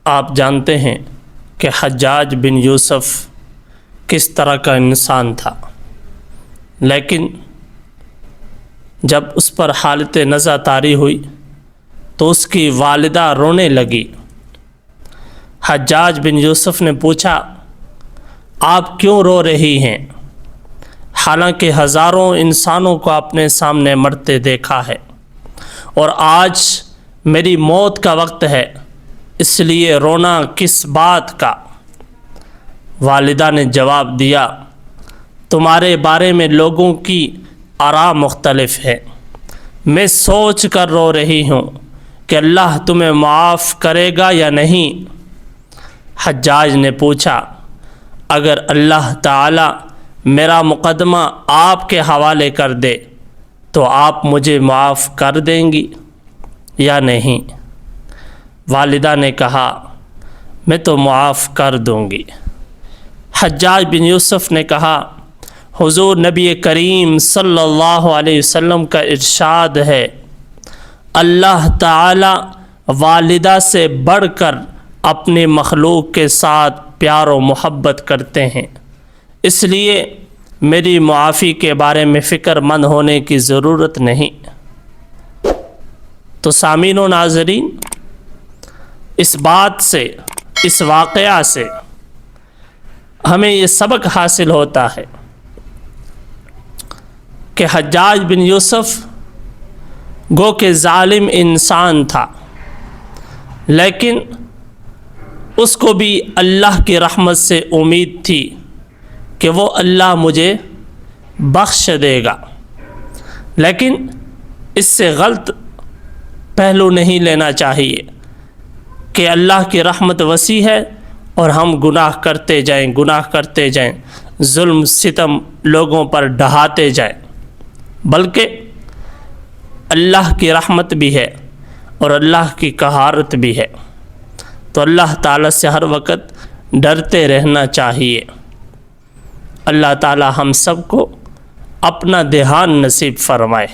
آپ جانتے ہیں کہ حجاج بن یوسف کس طرح کا انسان تھا، لیکن جب اس پر حالت نزع طاری ہوئی تو اس کی والدہ رونے لگی۔ حجاج بن یوسف نے پوچھا، آپ کیوں رو رہی ہیں؟ حالانکہ ہزاروں انسانوں کو اپنے سامنے مرتے دیکھا ہے اور آج میری موت کا وقت ہے، اس لیے رونا کس بات کا؟ والدہ نے جواب دیا، تمہارے بارے میں لوگوں کی آراء مختلف ہے، میں سوچ کر رو رہی ہوں کہ اللہ تمہیں معاف کرے گا یا نہیں۔ حجاج نے پوچھا، اگر اللہ تعالی میرا مقدمہ آپ کے حوالے کر دے تو آپ مجھے معاف کر دیں گی یا نہیں؟ والدہ نے کہا، میں تو معاف کر دوں گی۔ حجاج بن یوسف نے کہا، حضور نبی کریم صلی اللہ علیہ وسلم کا ارشاد ہے، اللہ تعالی والدہ سے بڑھ کر اپنے مخلوق کے ساتھ پیار و محبت کرتے ہیں، اس لیے میری معافی کے بارے میں فکر مند ہونے کی ضرورت نہیں۔ تو سامعین و ناظرین، اس بات سے، اس واقعہ سے ہمیں یہ سبق حاصل ہوتا ہے کہ حجاج بن یوسف گو کہ ظالم انسان تھا، لیکن اس کو بھی اللہ کی رحمت سے امید تھی کہ وہ اللہ مجھے بخش دے گا، لیکن اس سے غلط پہلو نہیں لینا چاہیے کہ اللہ کی رحمت وسیع ہے اور ہم گناہ کرتے جائیں، ظلم ستم لوگوں پر ڈھاتے جائیں، بلکہ اللہ کی رحمت بھی ہے اور اللہ کی قہارت بھی ہے، تو اللہ تعالیٰ سے ہر وقت ڈرتے رہنا چاہیے۔ اللہ تعالیٰ ہم سب کو اپنا دھیان نصیب فرمائے۔